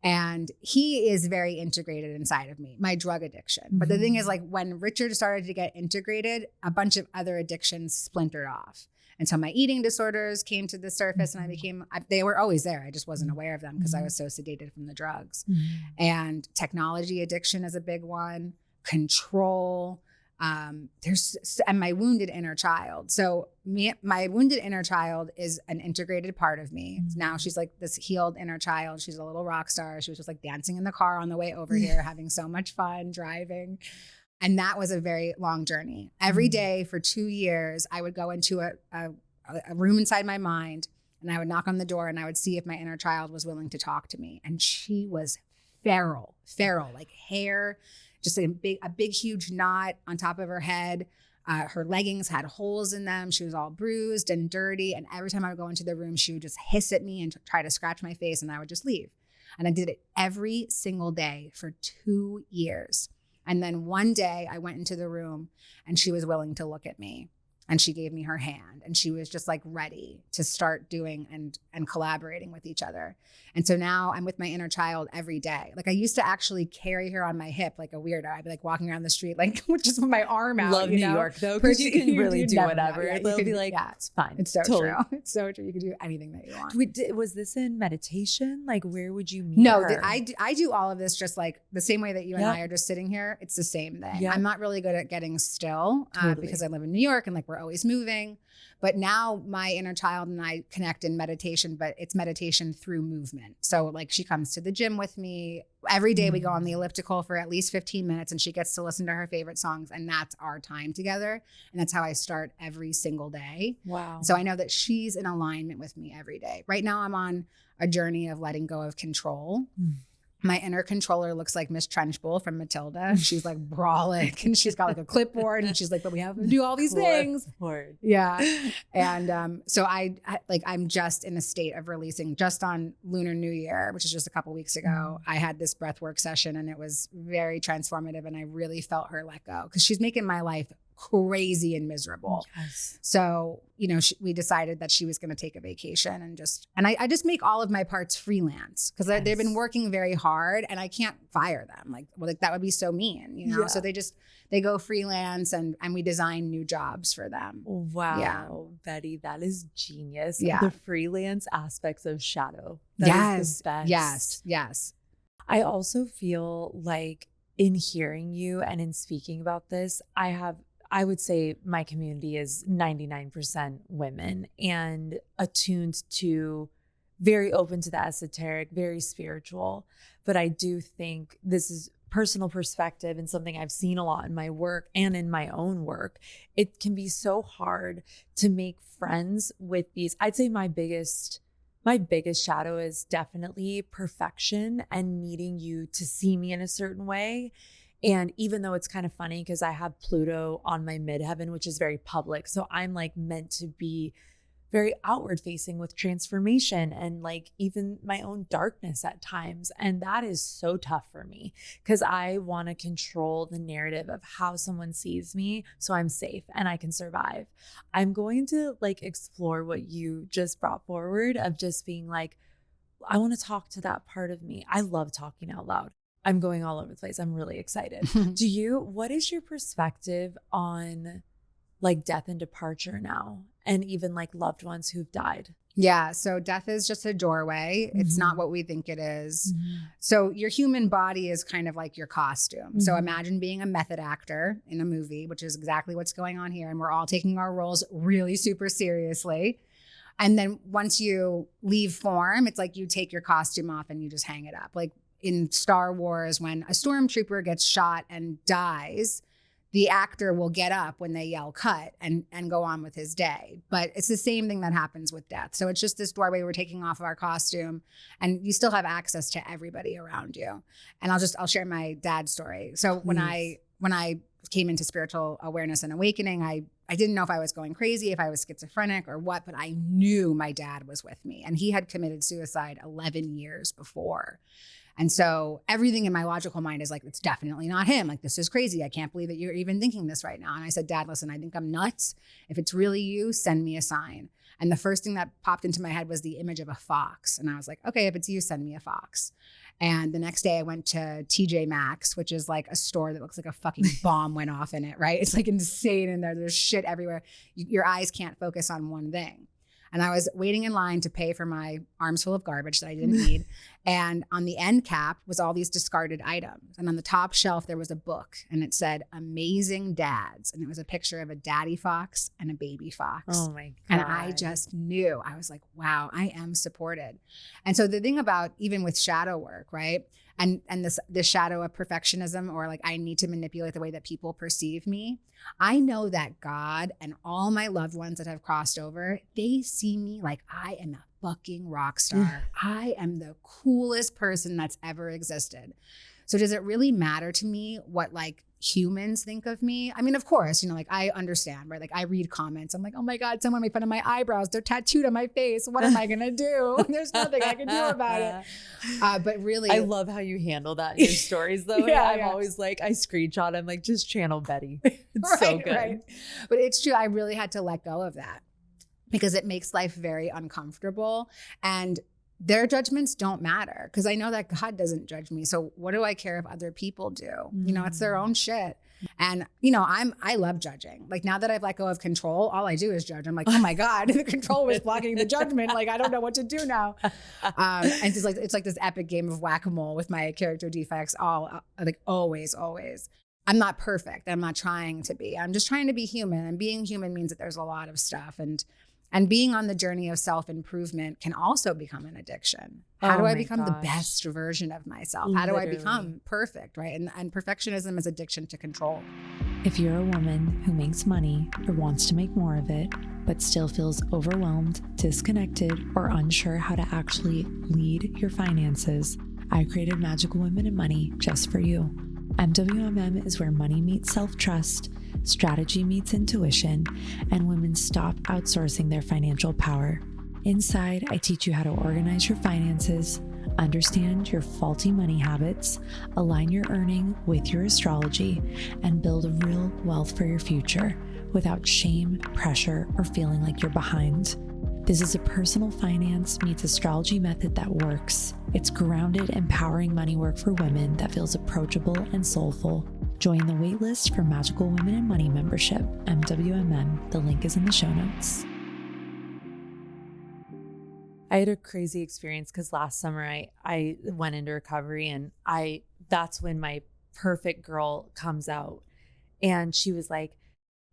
And he is very integrated inside of me, my drug addiction. But the thing is, like, when Richard started to get integrated, a bunch of other addictions splintered off. And so my eating disorders came to the surface and they were always there. I just wasn't aware of them because I was so sedated from the drugs. And technology addiction is a big one. Control. And my wounded inner child. So my wounded inner child is an integrated part of me. Now she's like this healed inner child. She's a little rock star. She was just like dancing in the car on the way over here, having so much fun driving. And that was a very long journey. Every day for 2 years, I would go into a room inside my mind and I would knock on the door and I would see if my inner child was willing to talk to me. And she was feral, like hair, just a big, huge knot on top of her head. Her leggings had holes in them. She was all bruised and dirty. And every time I would go into the room, she would just hiss at me and try to scratch my face and I would just leave. And I did it every single day for 2 years. And then one day I went into the room and she was willing to look at me. and she gave me her hand, and she was just like ready to start doing and collaborating with each other. And so now I'm with my inner child every day. Like I used to actually carry her on my hip like a weirdo. I'd be like walking around the street like just with my arm out. Love New York though, because you can really do whatever. Yeah, they'll be like, yeah, it's fine. It's so totally true. It's so true. You can do anything that you want. Was this in meditation? Like where would you meet No, her? I do all of this just like the same way that you and Yep. I are just sitting here. It's the same thing. Yep. I'm not really good at getting still because I live in New York and like we're always moving. But now my inner child and I connect in meditation, but it's meditation through movement. So like she comes to the gym with me. Every day we go on the elliptical for at least 15 minutes and she gets to listen to her favorite songs. And that's our time together. And that's how I start every single day. Wow. So I know that she's in alignment with me every day. Right now I'm on a journey of letting go of control. My inner controller looks like Miss Trenchbull from Matilda. She's like brolic and she's got like a clipboard and she's like, but we have to do all these things. Yeah. And so I'm just in a state of releasing. Just on Lunar New Year, which is just a couple weeks ago, I had this breathwork session and it was very transformative. And I really felt her let go because she's making my life crazy and miserable. Yes. So, you know, we decided that she was going to take a vacation and I just make all of my parts freelance because they've been working very hard and I can't fire them. Like that would be so mean, you know? Yeah. So they go freelance and we design new jobs for them. Wow. Yeah. Betty, that is genius. Yeah. The freelance aspects of shadow. That is the best. Yes. I also feel like in hearing you and in speaking about this, I would say my community is 99% women and attuned to, very open to the esoteric, very spiritual. But I do think this is personal perspective and something I've seen a lot in my work and in my own work. It can be so hard to make friends with these. I'd say my biggest shadow is definitely perfection and needing you to see me in a certain way. And even though it's kind of funny because I have Pluto on my midheaven, which is very public. So I'm like meant to be very outward facing with transformation and like even my own darkness at times. And that is so tough for me because I want to control the narrative of how someone sees me so I'm safe and I can survive. I'm going to like explore what you just brought forward of just being like, I want to talk to that part of me. I love talking out loud. I'm going all over the place. I'm really excited. What is your perspective on like death and departure now? And even like loved ones who've died? Yeah. So death is just a doorway. It's not what we think it is. So your human body is kind of like your costume. So imagine being a method actor in a movie, which is exactly what's going on here. And we're all taking our roles really super seriously. And then once you leave form, it's like you take your costume off and you just hang it up. Like in Star Wars, when a stormtrooper gets shot and dies, the actor will get up when they yell cut and go on with his day. But it's the same thing that happens with death. So it's just this doorway we're taking off of our costume and you still have access to everybody around you. And I'll share my dad's story. So when I came into spiritual awareness and awakening, I didn't know if I was going crazy, if I was schizophrenic or what, but I knew my dad was with me and he had committed suicide 11 years before. And so everything in my logical mind is like, it's definitely not him. Like, this is crazy. I can't believe that you're even thinking this right now. And I said, Dad, listen, I think I'm nuts. If it's really you, send me a sign. And the first thing that popped into my head was the image of a fox. And I was like, okay, if it's you, send me a fox. And the next day I went to TJ Maxx, which is like a store that looks like a fucking bomb went off in it, right? It's like insane in there. There's shit everywhere. Your eyes can't focus on one thing. And I was waiting in line to pay for my arms full of garbage that I didn't need. And on the end cap was all these discarded items. And on the top shelf, there was a book and it said Amazing Dads. And it was a picture of a daddy fox and a baby fox. Oh my God. And I just knew, I was like, wow, I am supported. And so the thing about even with shadow work, right? And this shadow of perfectionism, or like I need to manipulate the way that people perceive me. I know that God and all my loved ones that have crossed over, they see me like I am a fucking rock star. I am the coolest person that's ever existed. So does it really matter to me what like humans think of me? I mean, of course, you know, like I understand, right? Like I read comments. I'm like, oh my God, someone made fun of my eyebrows. They're tattooed on my face. What am I going to do? There's nothing I can do about it. But really, I love how you handle that in your stories though. I'm always like, I screenshot. I'm like, just channel Betty. It's so good. Right. But it's true. I really had to let go of that because it makes life very uncomfortable. And their judgments don't matter because I know that God doesn't judge me. So what do I care if other people do? You know, it's their own shit. And, you know, I love judging. Like now that I've let go of control, all I do is judge. I'm like, oh my God, the control was blocking the judgment. Like, I don't know what to do now. And it's like this epic game of whack-a-mole with my character defects, all like always. I'm not perfect. I'm not trying to be. I'm just trying to be human. And being human means that there's a lot of stuff. And being on the journey of self-improvement can also become an addiction. How do I become the best version of myself? How do I become perfect, right? And perfectionism is addiction to control. If you're a woman who makes money or wants to make more of it, but still feels overwhelmed, disconnected, or unsure how to actually lead your finances, I created Magical Women in Money just for you. MWMM is where money meets self-trust, strategy meets intuition, and women stop outsourcing their financial power. Inside, I teach you how to organize your finances, understand your faulty money habits, align your earning with your astrology, and build a real wealth for your future without shame, pressure, or feeling like you're behind. This is a personal finance meets astrology method that works. It's grounded, empowering money work for women that feels approachable and soulful. Join the waitlist for Magical Women in Money membership, MWMM. The link is in the show notes. I had a crazy experience because last summer I went into recovery and that's when my perfect girl comes out. And she was like,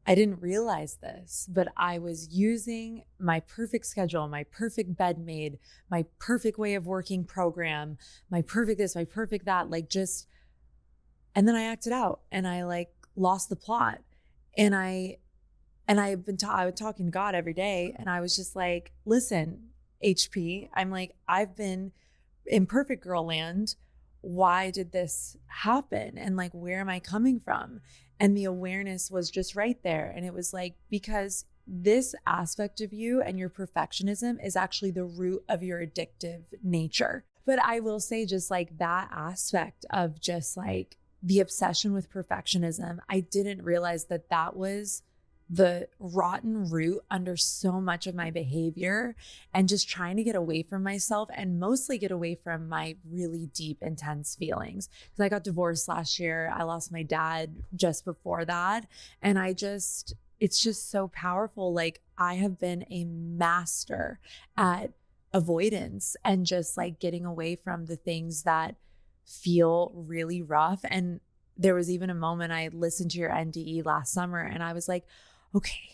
I didn't realize this, but I was using my perfect schedule, my perfect bed made, my perfect way of working program, my perfect this, my perfect that, and then I acted out and I lost the plot. And I was talking to God every day and I was just like, listen, HP, I'm like, I've been in perfect girl land. Why did this happen? And like, where am I coming from? And the awareness was just right there. And it was like, because this aspect of you and your perfectionism is actually the root of your addictive nature. But I will say just like that aspect of just like the obsession with perfectionism, I didn't realize that that was the rotten root under so much of my behavior and just trying to get away from myself and mostly get away from my really deep, intense feelings. Because I got divorced last year. I lost my dad just before that. And it's just so powerful. Like I have been a master at avoidance and just like getting away from the things that feel really rough. And there was even a moment I listened to your NDE last summer and I was like, okay,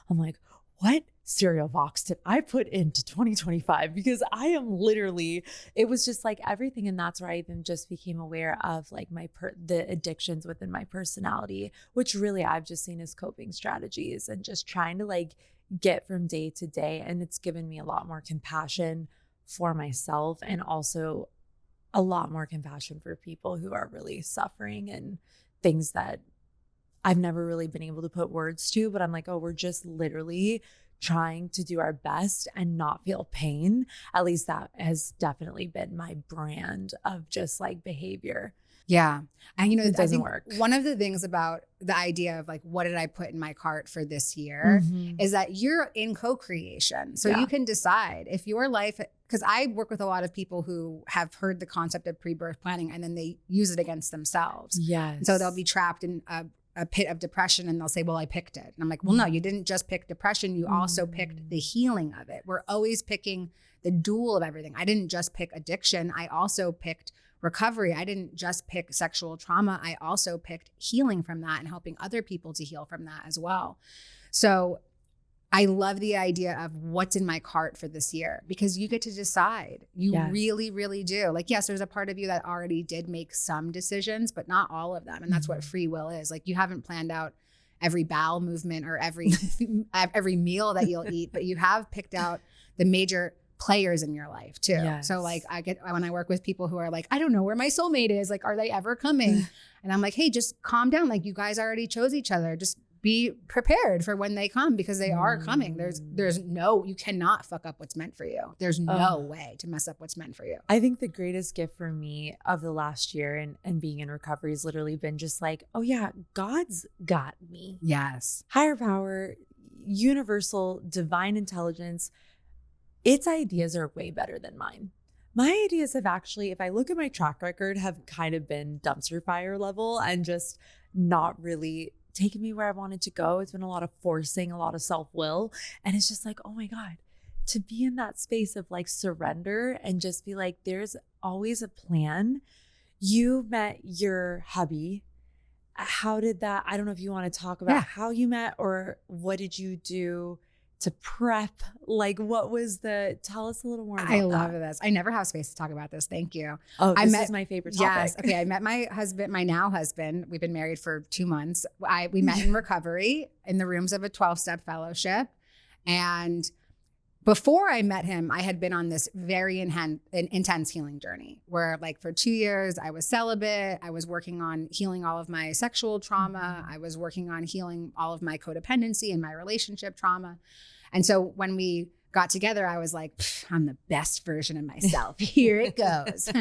I'm like, what cereal box did I put into 2025? Because I am literally, it was just like everything. And that's where I even just became aware of like the addictions within my personality, which really I've just seen as coping strategies and just trying to like get from day to day. And it's given me a lot more compassion for myself and also a lot more compassion for people who are really suffering and things that I've never really been able to put words to, but I'm like, oh, we're just literally trying to do our best and not feel pain. At least that has definitely been my brand of just like behavior. Yeah. And it doesn't work. One of the things about the idea of like, what did I put in my cart for this year is that you're in co-creation. So you can decide if your life, because I work with a lot of people who have heard the concept of pre-birth planning and then they use it against themselves. Yes. So they'll be trapped in a pit of depression and they'll say, well, I picked it. And I'm like, well, no, you didn't just pick depression. You also picked the healing of it. We're always picking the dual of everything. I didn't just pick addiction. I also picked recovery. I didn't just pick sexual trauma. I also picked healing from that and helping other people to heal from that as well. So I love the idea of what's in my cart for this year because you get to decide. You really, really do. Like, yes, there's a part of you that already did make some decisions, but not all of them. And that's what free will is. Like you haven't planned out every bowel movement or every meal that you'll eat, but you have picked out the major players in your life too. Yes. So like when I work with people who are like, I don't know where my soulmate is. Like, are they ever coming? And I'm like, hey, just calm down. Like, you guys already chose each other. Just be prepared for when they come, because they are coming. You cannot fuck up what's meant for you. There's no way to mess up what's meant for you. I think the greatest gift for me of the last year and being in recovery has literally been just like, oh yeah, God's got me. Yes. Higher power, universal, divine intelligence. Its ideas are way better than mine. My ideas have actually, if I look at my track record, have kind of been dumpster fire level and just not really taken me where I wanted to go. It's been a lot of forcing, a lot of self-will. And it's just like, oh my God, to be in that space of like surrender and just be like, there's always a plan. You met your hubby. How did that, I don't know if you want to talk about how you met, or what did you do to prep? Like, what was tell us a little more about that. I love this. I never have space to talk about this. Thank you. Oh, this is my favorite topic. Yes. Okay. I met my husband, my now husband. We've been married for 2 months. We met in recovery in the rooms of a 12-step fellowship. And before I met him, I had been on this very intense healing journey where, like, for 2 years, I was celibate. I was working on healing all of my sexual trauma. I was working on healing all of my codependency and my relationship trauma. And so when we got together, I was like, I'm the best version of myself. Here it goes.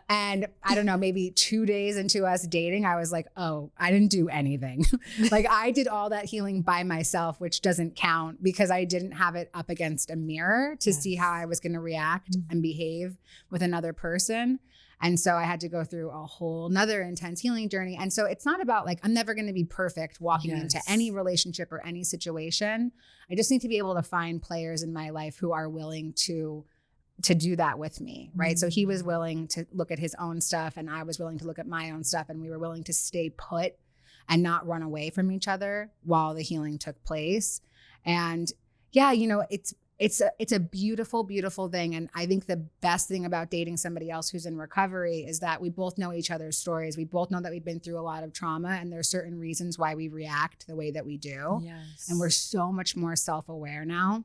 And I don't know, maybe 2 days into us dating, I was like, oh, I didn't do anything. Like, I did all that healing by myself, which doesn't count because I didn't have it up against a mirror to see how I was going to react and behave with another person. And so I had to go through a whole nother intense healing journey. And so it's not about like, I'm never going to be perfect walking into any relationship or any situation. I just need to be able to find players in my life who are willing to do that with me, right? So he was willing to look at his own stuff and I was willing to look at my own stuff, and we were willing to stay put and not run away from each other while the healing took place. And yeah, you know, it's a beautiful, beautiful thing. And I think the best thing about dating somebody else who's in recovery is that we both know each other's stories. We both know that we've been through a lot of trauma, and there are certain reasons why we react the way that we do. Yes. And we're so much more self-aware now.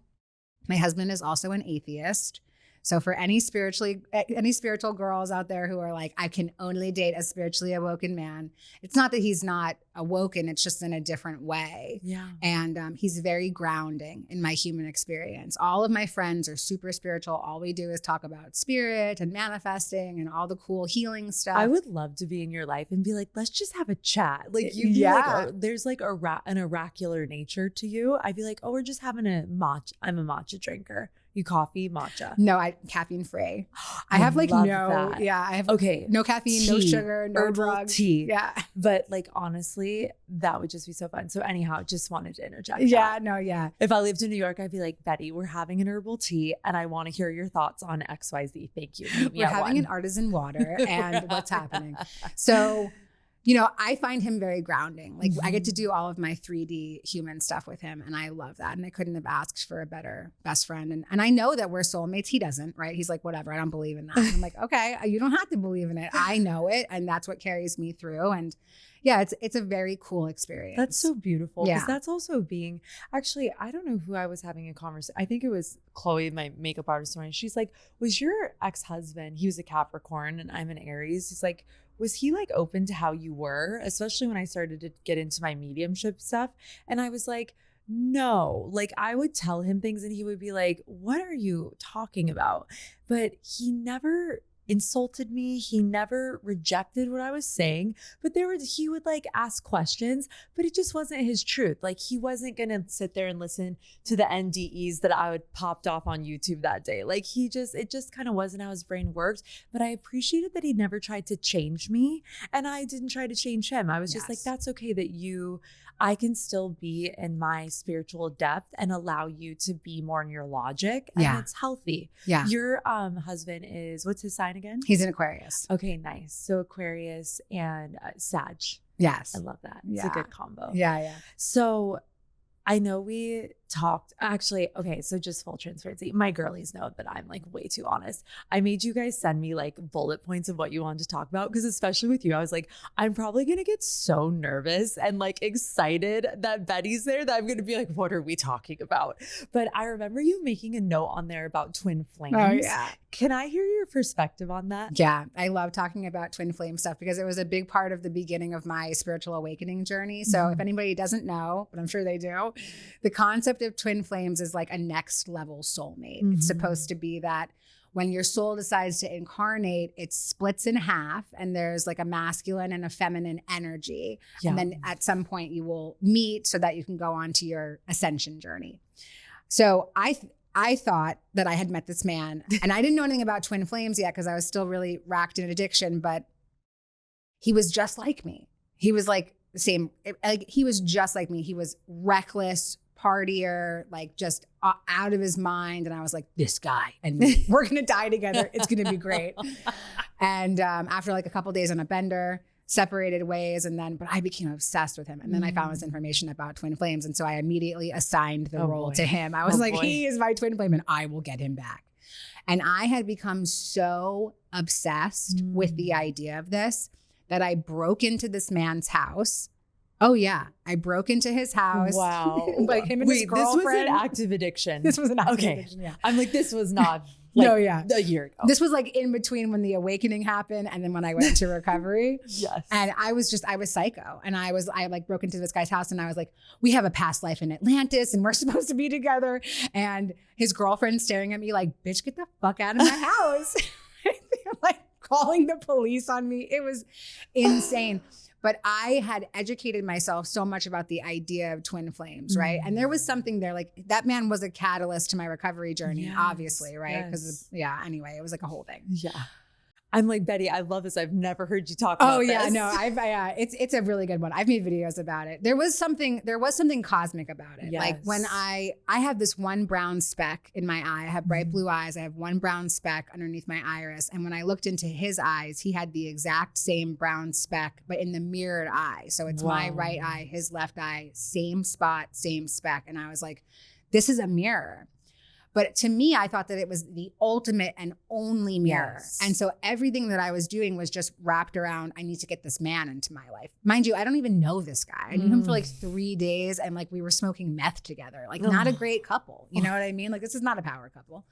My husband is also an atheist. So for any spiritual girls out there who are like, I can only date a spiritually awoken man, it's not that he's not awoken, it's just in a different way. Yeah. And he's very grounding in my human experience. All of my friends are super spiritual. All we do is talk about spirit and manifesting and all the cool healing stuff. I would love to be in your life and be like, let's just have a chat. Like, you'd be like, there's like an oracular nature to you. I'd be like, oh, we're just having I'm a matcha drinker. You coffee, matcha? No, caffeine free. I have like I have no caffeine, no sugar, no herbal drugs. tea. Yeah. But like, honestly, that would just be so fun. So anyhow, just wanted to interject. Yeah, that. If I lived in New York, I'd be like, Betty, we're having an herbal tea and I want to hear your thoughts on XYZ. Thank you. We're having an artisan water and what's happening. So, you know, I find him very grounding. Like, I get to do all of my 3D human stuff with him, and I love that. And I couldn't have asked for a better best friend. And I know that we're soulmates. He doesn't, right? He's like, whatever, I don't believe in that. And I'm like, okay, you don't have to believe in it. I know it, and that's what carries me through. And yeah, it's a very cool experience. That's so beautiful. Yeah. Because that's also actually, I don't know who I was having a conversation. I think it was Chloe, my makeup artist. She's like, was your ex-husband, he was a Capricorn and I'm an Aries. He's like, was he like open to how you were? Especially when I started to get into my mediumship stuff. And I was like, no, like I would tell him things and he would be like, what are you talking about? But he never insulted me. He never rejected what I was saying, but he would like ask questions, but it just wasn't his truth. Like, he wasn't going to sit there and listen to the NDEs that I would popped off on YouTube that day. Like, it just kind of wasn't how his brain worked, but I appreciated that he never tried to change me and I didn't try to change him. I was just like, that's okay that I can still be in my spiritual depth and allow you to be more in your logic. And it's healthy. Yeah. Your husband what's his sign again? He's an Aquarius. Okay, nice. So Aquarius and Sag. Yes. I love that. It's a good combo. Yeah. So I know we talked actually. Okay. So just full transparency. My girlies know that I'm like way too honest. I made you guys send me like bullet points of what you wanted to talk about. Cause especially with you, I was like, I'm probably going to get so nervous and like excited that Betty's there that I'm going to be like, what are we talking about? But I remember you making a note on there about twin flames. Oh yeah. Can I hear your perspective on that? Yeah. I love talking about twin flame stuff because it was a big part of the beginning of my spiritual awakening journey. So if anybody doesn't know, but I'm sure they do, the concept of twin flames is like a next level soulmate. It's supposed to be that when your soul decides to incarnate, it splits in half and there's like a masculine and a feminine energy. Yeah. And then at some point you will meet so that you can go on to your ascension journey. So I thought that I had met this man and I didn't know anything about twin flames yet because I was still really racked in addiction, but he was just like me. He was like the same, like he was just like me. He was reckless, partier, like just out of his mind. And I was like, this guy and me, we're going to die together. It's going to be great. And after like a couple days on a bender, separated ways. But I became obsessed with him. And then I found this information about twin flames. And so I immediately assigned the role to him. I was he is my twin flame and I will get him back. And I had become so obsessed with the idea of this that I broke into this man's house. Oh yeah. I broke into his house. Wow. Like him and his girlfriend. This was an active addiction. This was an active addiction, yeah. I'm like, this was not a year ago. This was like in between when the awakening happened and then when I went to recovery. Yes. And I was psycho. And I like broke into this guy's house and I was like, we have a past life in Atlantis and we're supposed to be together. And his girlfriend staring at me like, bitch, get the fuck out of my house. Like calling the police on me. It was insane. But I had educated myself so much about the idea of twin flames, right? And there was something there, like that man was a catalyst to my recovery journey, obviously, right? Because anyway, it was like a whole thing. Yeah. I'm like, Betty, I love this. I've never heard you talk about this. Oh yeah, no, it's a really good one. I've made videos about it. There was something cosmic about it. Yes. Like when I have this one brown speck in my eye. I have bright blue eyes. I have one brown speck underneath my iris. And when I looked into his eyes, he had the exact same brown speck, but in the mirrored eye. So it's my right eye, his left eye, same spot, same speck. And I was like, this is a mirror. But to me, I thought that it was the ultimate and only mirror. Yes. And so everything that I was doing was just wrapped around, I need to get this man into my life. Mind you, I don't even know this guy. I knew him for like 3 days and like we were smoking meth together. Like not a great couple. You know what I mean? Like this is not a power couple.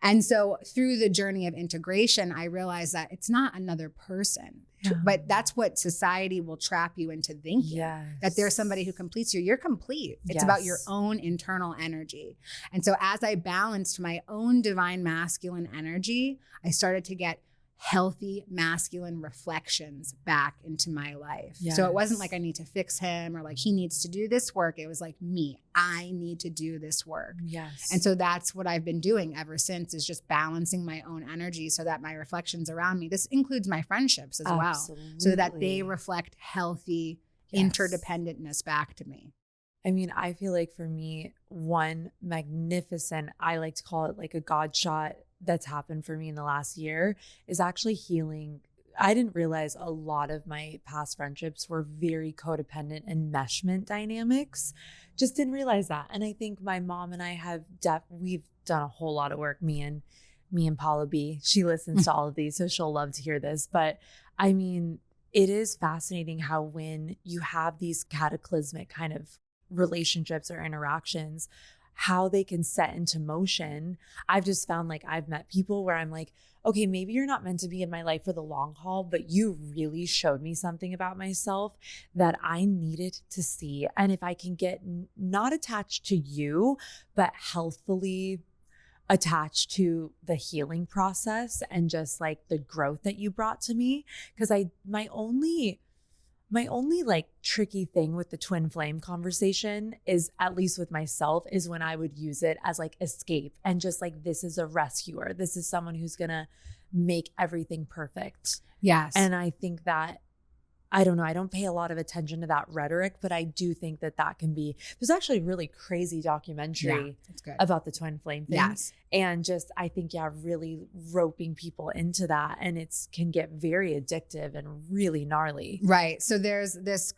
And so through the journey of integration, I realized that it's not another person. Yeah. But that's what society will trap you into thinking, that there's somebody who completes you. You're complete. It's about your own internal energy. And so as I balanced my own divine masculine energy, I started to get healthy masculine reflections back into my life. Yes. So it wasn't like I need to fix him or like he needs to do this work. It was like me, I need to do this work. Yes. And so that's what I've been doing ever since, is just balancing my own energy so that my reflections around me, this includes my friendships as well, so that they reflect healthy interdependentness back to me. I mean, I feel like for me, one magnificent, I like to call it like a God shot that's happened for me in the last year is actually healing. I didn't realize a lot of my past friendships were very codependent and enmeshment dynamics. Just didn't realize that. And I think my mom and I have we've done a whole lot of work. Me and Paula B. She listens to all of these, so she'll love to hear this. But I mean, it is fascinating how when you have these cataclysmic kind of relationships or interactions, how they can set into motion. I've just found like I've met people where I'm like, okay, maybe you're not meant to be in my life for the long haul, but you really showed me something about myself that I needed to see. And if I can get not attached to you, but healthfully attached to the healing process and just like the growth that you brought to me. Because my only like tricky thing with the twin flame conversation is, at least with myself, is when I would use it as like escape and just like, this is a rescuer. This is someone who's going to make everything perfect. Yes. And I think that, I don't know, I don't pay a lot of attention to that rhetoric, but I do think that can be, there's actually a really crazy documentary about the twin flame thing. Yes. And just, I think, really roping people into that. And can get very addictive and really gnarly. Right. So there's this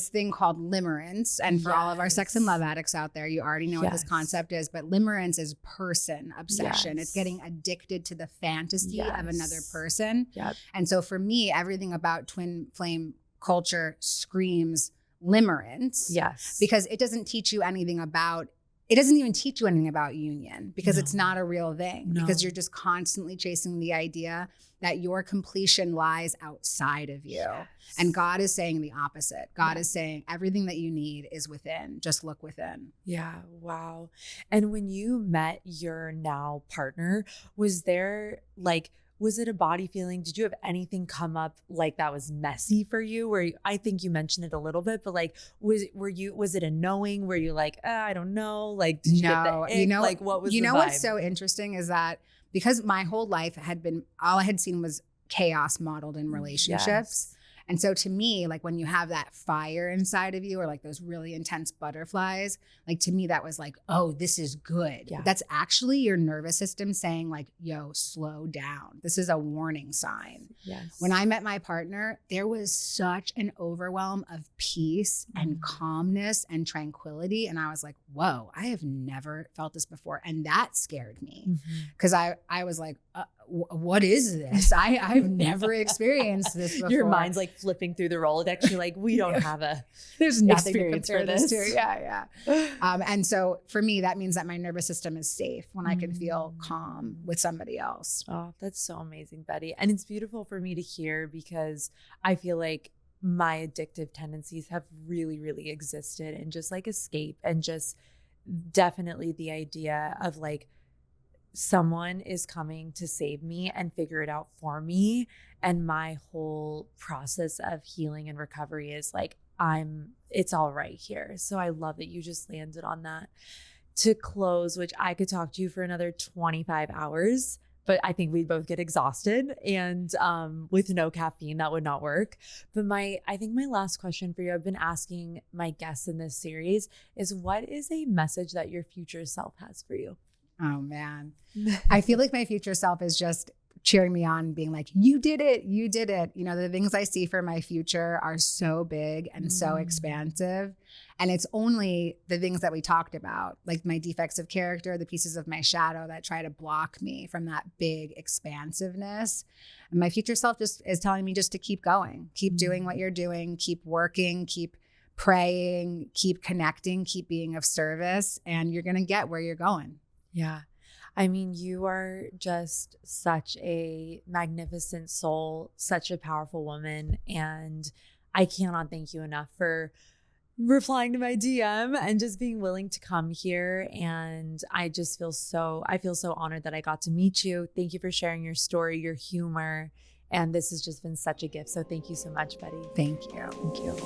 thing called limerence. And for all of our sex and love addicts out there, you already know what this concept is, but limerence is person obsession. It's getting addicted to the fantasy of another person. And so for me, everything about twin flame culture screams limerence. Because it doesn't teach you anything about it doesn't even teach you anything about union, because it's not a real thing, because you're just constantly chasing the idea that your completion lies outside of you. And God is saying the opposite. God is saying everything that you need is within. Just look within. Yeah. Wow. And when you met your now partner, was it a body feeling? Did you have anything come up like that was messy for you? I think you mentioned it a little bit, but like, was it a knowing? Were you like, I don't know? Like, did you get the ick? Like, what was the vibe? What's so interesting is that because my whole life all I had seen was chaos modeled in relationships. And so to me, like when you have that fire inside of you, or like those really intense butterflies, like to me, that was like, oh, this is good. But that's actually your nervous system saying like, yo, slow down. This is a warning sign. When I met my partner, there was such an overwhelm of peace and calmness and tranquility. And I was like, whoa, I have never felt this before. And that scared me, because I was like, what is this? I've never experienced this before. Your mind's like flipping through the Rolodex. You're like, we don't have there's nothing to compare this to. And so for me, that means that my nervous system is safe when I can feel calm with somebody else. Oh, that's so amazing, Betty. And it's beautiful for me to hear, because I feel like my addictive tendencies have really, really existed, and just like escape, and just definitely the idea of like, someone is coming to save me and figure it out for me. And my whole process of healing and recovery is like, it's all right here. So I love that you just landed on that. To close, which I could talk to you for another 25 hours, but I think we'd both get exhausted, and with no caffeine, that would not work. But I think my last question for you, I've been asking my guests in this series, is what is a message that your future self has for you? Oh man. I feel like my future self is just cheering me on, being like, you did it. You did it. You know, the things I see for my future are so big and so expansive. And it's only the things that we talked about, like my defects of character, the pieces of my shadow that try to block me from that big expansiveness. And my future self just is telling me just to keep going, keep doing what you're doing, keep working, keep praying, keep connecting, keep being of service, and you're going to get where you're going. Yeah. I mean, you are just such a magnificent soul, such a powerful woman. And I cannot thank you enough for replying to my DM and just being willing to come here. And I feel so honored that I got to meet you. Thank you for sharing your story, your humor. And this has just been such a gift. So thank you so much, Betty. Thank you. Thank you.